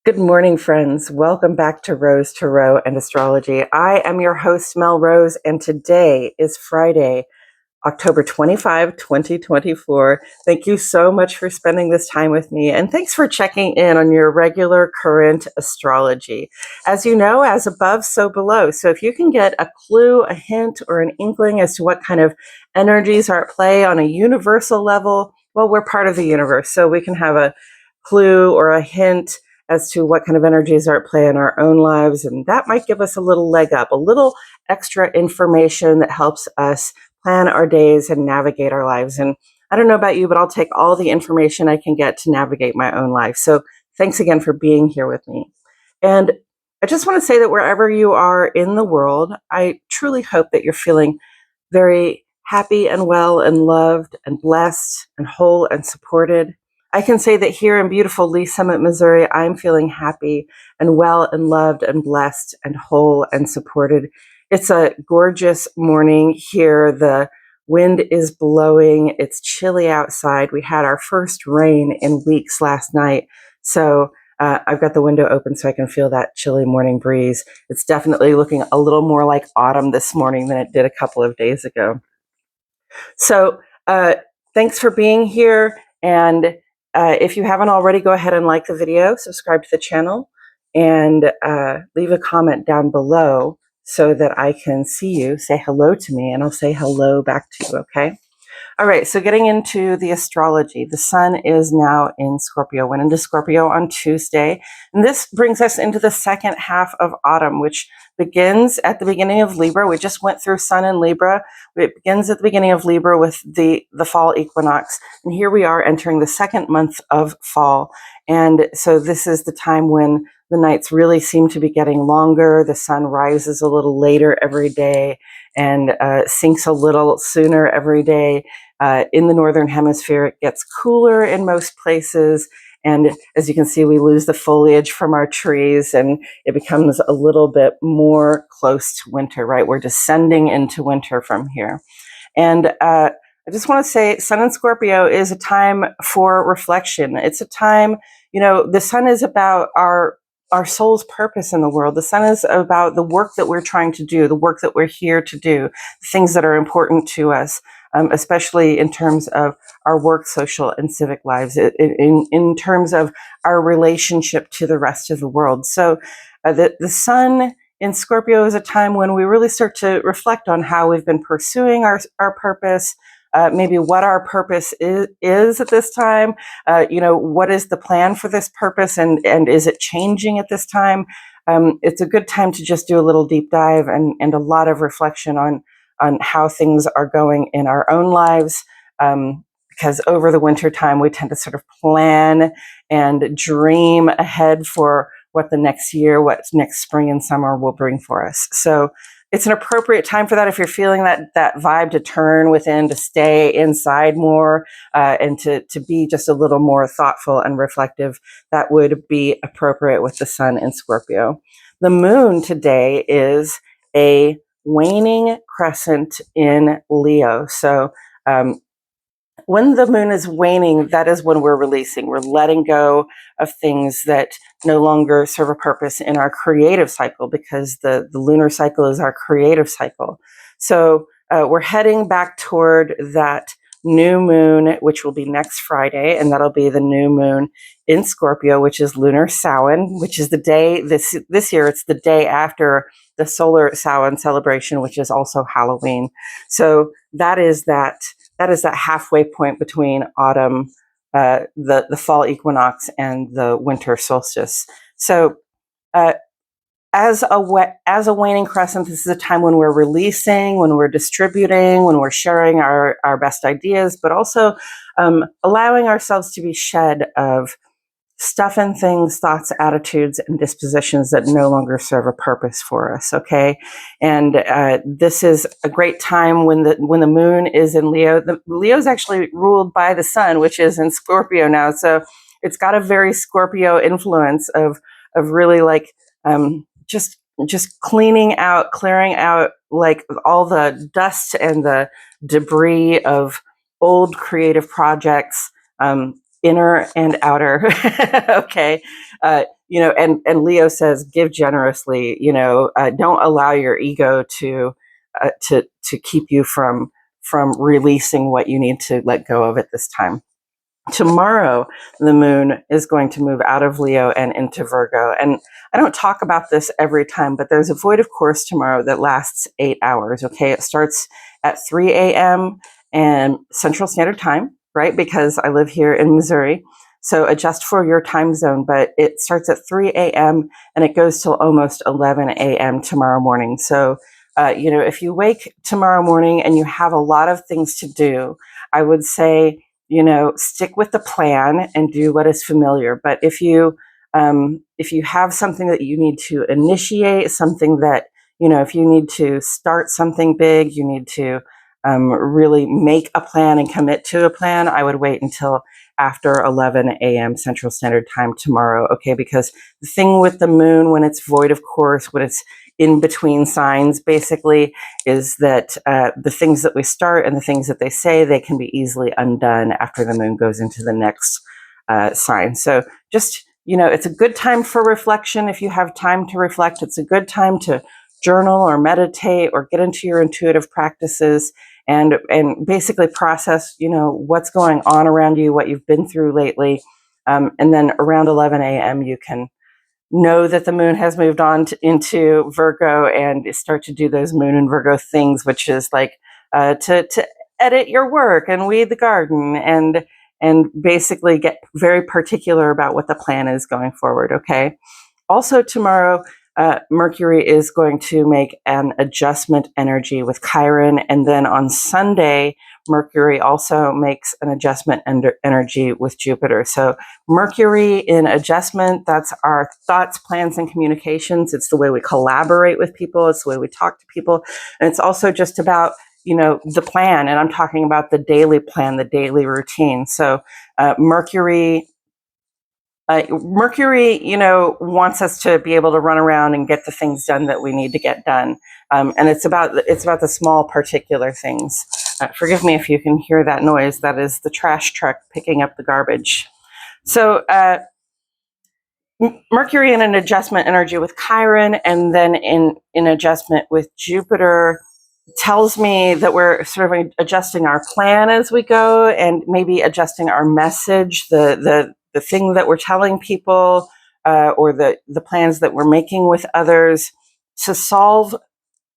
Good morning, friends. Welcome back to Rose Tarot and Astrology. I am your host, Mel Rose, and today is Friday, October 25, 2024. Thank you so much for spending this time with me, and thanks for checking in on your regular current astrology. As you know, as above, so below. So if you can get a clue, a hint, or an inkling as to what kind of energies are at play on a universal level, well, we're part of the universe, so we can have a clue or a hint as to what kind of energies are at play in our own lives, and that might give us a little leg up, a little extra information that helps us plan our days and navigate our lives. And I don't know about you, but I'll take all the information I can get to navigate my own life. So thanks again for being here with me. And I just want to say that wherever you are in the world, I truly hope that you're feeling very happy and well and loved and blessed and whole and supported. I can say that here in beautiful Lee Summit, Missouri, I'm feeling happy and well and loved and blessed and whole and supported. It's a gorgeous morning here. The wind is blowing. It's chilly outside. We had our first rain in weeks last night. So I've got the window open so I can feel that chilly morning breeze. It's definitely looking a little more like autumn this morning than it did a couple of days ago. So thanks for being here. And if you haven't already, go ahead and like the video, subscribe to the channel, and leave a comment down below so that I can see you, say hello to me, and I'll say hello back to you, okay? All right, so getting into the astrology, the sun is now in Scorpio, went into Scorpio on Tuesday. And this brings us into the second half of autumn, which begins at the beginning of Libra. We just went through sun in Libra. It begins at the beginning of Libra with the fall equinox. And here we are entering the second month of fall. And so this is the time when the nights really seem to be getting longer. The sun rises a little later every day and sinks a little sooner every day. In the Northern Hemisphere, it gets cooler in most places. And as you can see, we lose the foliage from our trees and it becomes a little bit more close to winter, right? We're descending into winter from here. And I just want to say Sun in Scorpio is a time for reflection. It's a time, the sun is about our soul's purpose in the world. The sun is about the work that we're trying to do, the work that we're here to do, things that are important to us, especially in terms of our work, social, and civic lives, in terms of our relationship to the rest of the world. So the sun in Scorpio is a time when we really start to reflect on how we've been pursuing our purpose, maybe what our purpose is at this time. What is the plan for this purpose, and is it changing at this time? It's a good time to just do a little deep dive and a lot of reflection on how things are going in our own lives. Because over the winter time, we tend to sort of plan and dream ahead for what the next year, what next spring and summer will bring for us. So it's an appropriate time for that. If you're feeling that vibe to turn within, to stay inside more, and to be just a little more thoughtful and reflective, that would be appropriate with the sun in Scorpio. The moon today is a waning crescent in Leo. So when the moon is waning, that is when we're releasing. We're letting go of things that no longer serve a purpose in our creative cycle, because the lunar cycle is our creative cycle. So we're heading back toward that new moon, which will be next Friday, and that'll be the new moon in Scorpio, which is lunar Samhain, which is the day, this year, it's the day after the solar Samhain celebration, which is also Halloween. So that is that halfway point between autumn, the fall equinox, and the winter solstice. So as a waning crescent, this is a time when we're releasing, when we're distributing, when we're sharing our best ideas, but also allowing ourselves to be shed of stuff and things, thoughts, attitudes, and dispositions that no longer serve a purpose for us, okay? And this is a great time when the moon is in Leo. Leo's actually ruled by the sun, which is in Scorpio now. So it's got a very Scorpio influence of really like just clearing out like all the dust and the debris of old creative projects, inner and outer. Okay. And Leo says, give generously, don't allow your ego to keep you from releasing what you need to let go of at this time. Tomorrow, the moon is going to move out of Leo and into Virgo. And I don't talk about this every time, but there's a void of course tomorrow that lasts 8 hours. Okay. It starts at 3 a.m. and Central Standard Time, right? Because I live here in Missouri. So adjust for your time zone, but it starts at 3 a.m. and it goes till almost 11 a.m. tomorrow morning. So, if you wake tomorrow morning and you have a lot of things to do, I would say, stick with the plan and do what is familiar. But if you have something that you need to initiate, something that, if you need to start something big, you need to really make a plan and commit to a plan, I would wait until after 11 a.m. Central Standard Time tomorrow. Okay. Because the thing with the moon, when it's void of course, when it's in between signs, basically, is that the things that we start and the things that they say, they can be easily undone after the moon goes into the next sign. So just, it's a good time for reflection. If you have time to reflect, it's a good time to journal or meditate or get into your intuitive practices and basically process, what's going on around you, what you've been through lately. And then around 11 a.m., you can know that the moon has moved on into Virgo and start to do those moon and Virgo things, which is like to edit your work and weed the garden and basically get very particular about what the plan is going forward. Okay. Also tomorrow, Mercury is going to make an adjustment energy with Chiron. And then on Sunday, Mercury also makes an adjustment energy with Jupiter. So Mercury in adjustment, that's our thoughts, plans, and communications. It's the way we collaborate with people. It's the way we talk to people. And it's also just about, the plan. And I'm talking about the daily plan, the daily routine. So Mercury, wants us to be able to run around and get the things done that we need to get done. And it's about the small particular things. Forgive me if you can hear that noise. That is the trash truck picking up the garbage. So Mercury in an adjustment energy with Chiron, and then in adjustment with Jupiter, tells me that we're sort of adjusting our plan as we go, and maybe adjusting our message, the thing that we're telling people, or the plans that we're making with others to solve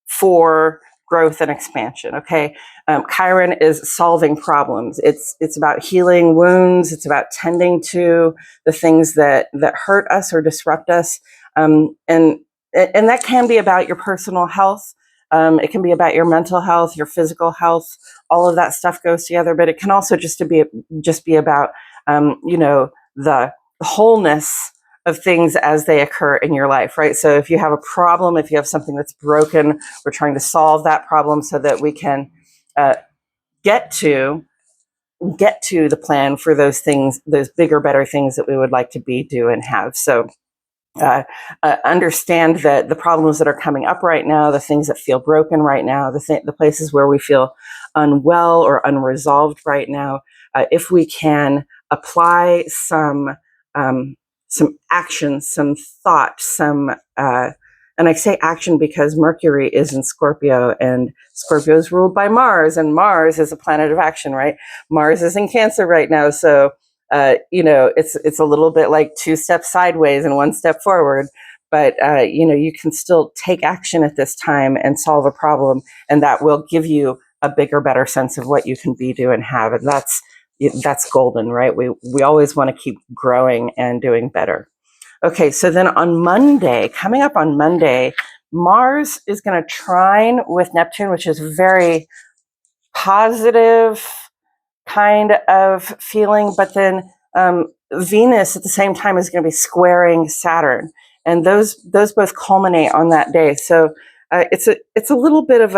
for growth and expansion. Okay. Chiron is solving problems. It's about healing wounds. It's about tending to the things that hurt us or disrupt us. And that can be about your personal health. It can be about your mental health, your physical health. All of that stuff goes together, but it can also just be about, the wholeness of things as they occur in your life, right? So if you have a problem, if you have something that's broken, we're trying to solve that problem so that we can get to the plan for those things, those bigger, better things that we would like to be, do, and have. So understand that the problems that are coming up right now, the things that feel broken right now, the places where we feel unwell or unresolved right now, if we can apply some action, some thought, and I say action because Mercury is in Scorpio, and Scorpio is ruled by Mars, and Mars is a planet of action, right? Mars is in Cancer right now, so it's a little bit like 2 steps sideways and 1 step forward, but you can still take action at this time and solve a problem, and that will give you a bigger, better sense of what you can be, do, and have, and that's golden, right? We always want to keep growing and doing better. Okay, so then coming up on Monday, Mars is going to trine with Neptune, which is very positive kind of feeling, but then Venus at the same time is going to be squaring Saturn, and those both culminate on that day. So it's a little bit of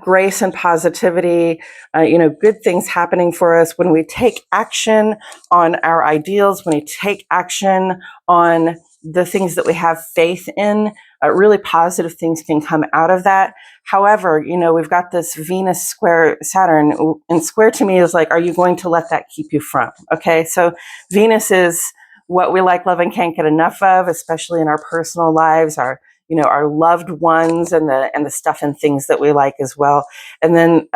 grace and positivity, good things happening for us when we take action on our ideals, when we take action on the things that we have faith in. really positive things can come out of that. However, we've got this Venus square Saturn, and square to me is like, are you going to let that keep you from? Okay, so Venus is what we like, love, and can't get enough of, especially in our personal lives, our loved ones, and the stuff and things that we like as well. And then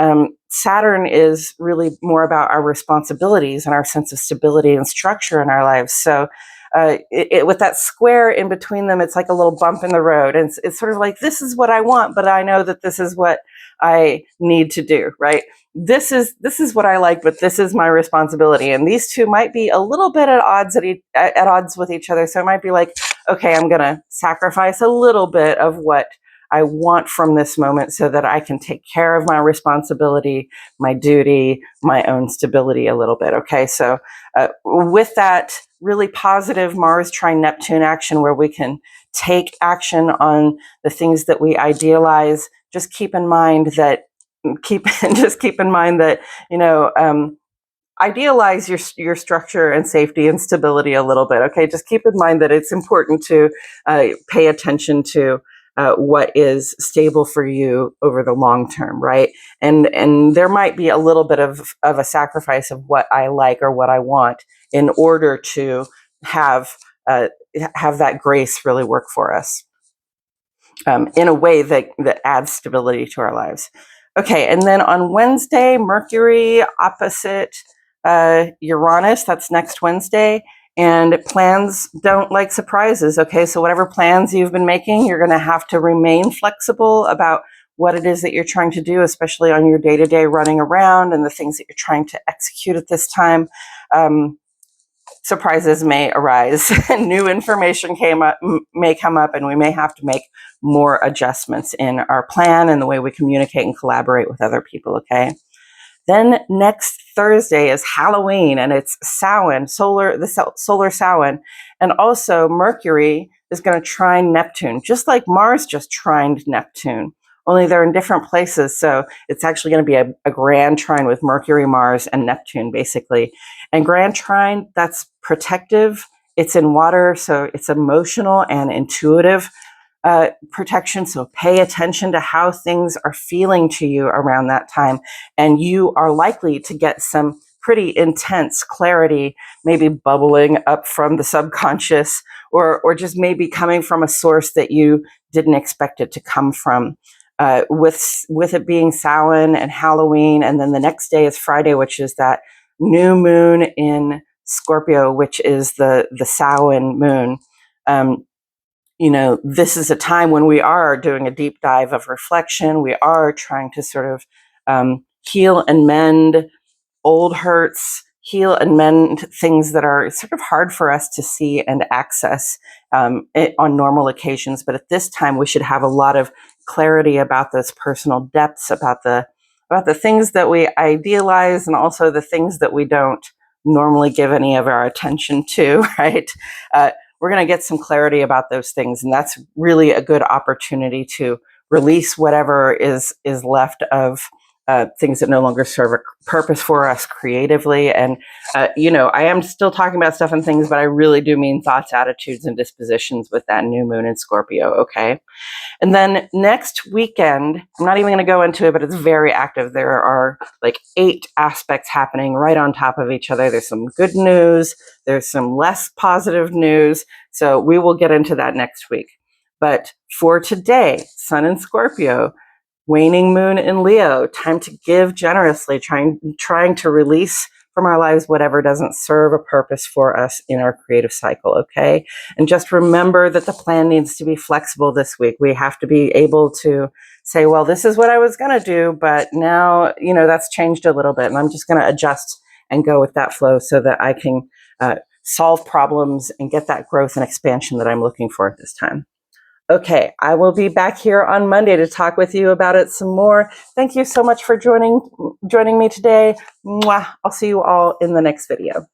Saturn is really more about our responsibilities and our sense of stability and structure in our lives. So with that square in between them, it's like a little bump in the road. And it's sort of like, this is what I want, but I know that this is what I need to do, right? This is what I like, but this is my responsibility. And these two might be a little bit at odds with each other. So it might be like, okay, I'm going to sacrifice a little bit of what I want from this moment so that I can take care of my responsibility, my duty, my own stability a little bit. Okay, so with that really positive Mars trine Neptune action where we can take action on the things that we idealize, just keep in mind that idealize your structure and safety and stability a little bit. Okay, just keep in mind that it's important to pay attention to what is stable for you over the long term, right? And there might be a little bit of a sacrifice of what I like or what I want in order to have that grace really work for us in a way that adds stability to our lives. Okay, and then on Wednesday, Mercury opposite Uranus, that's next Wednesday, and plans don't like surprises, okay? So whatever plans you've been making, you're gonna have to remain flexible about what it is that you're trying to do, especially on your day-to-day running around and the things that you're trying to execute at this time. Surprises may arise. New information may come up, and we may have to make more adjustments in our plan and the way we communicate and collaborate with other people, okay? Then next Thursday is Halloween, and it's Samhain, the solar Samhain, and also Mercury is going to trine Neptune, just like Mars just trined Neptune, only they're in different places. So it's actually going to be a grand trine with Mercury, Mars, and Neptune, basically. And grand trine, that's protective. It's in water, so it's emotional and intuitive protection. So pay attention to how things are feeling to you around that time. And you are likely to get some pretty intense clarity, maybe bubbling up from the subconscious, or just maybe coming from a source that you didn't expect it to come from. With it being Samhain and Halloween, and then the next day is Friday, which is that new moon in Scorpio, which is the Samhain moon. This is a time when we are doing a deep dive of reflection. We are trying to sort of heal and mend old hurts, heal and mend things that are sort of hard for us to see and access on normal occasions. But at this time, we should have a lot of clarity about those personal depths, about the things that we idealize, and also the things that we don't normally give any of our attention to, right? We're going to get some clarity about those things, and that's really a good opportunity to release whatever is left of things that no longer serve a purpose for us creatively. And, I am still talking about stuff and things, but I really do mean thoughts, attitudes, and dispositions with that new moon in Scorpio, okay? And then next weekend, I'm not even going to go into it, but it's very active. There are like 8 aspects happening right on top of each other. There's some good news. There's some less positive news. So we will get into that next week. But for today, Sun in Scorpio, waning moon in Leo, time to give generously, trying to release from our lives whatever doesn't serve a purpose for us in our creative cycle, okay? And just remember that the plan needs to be flexible this week. We have to be able to say, well, this is what I was going to do, but now, that's changed a little bit, and I'm just going to adjust and go with that flow so that I can solve problems and get that growth and expansion that I'm looking for at this time. Okay, I will be back here on Monday to talk with you about it some more. Thank you so much for joining me today. Mwah. I'll see you all in the next video.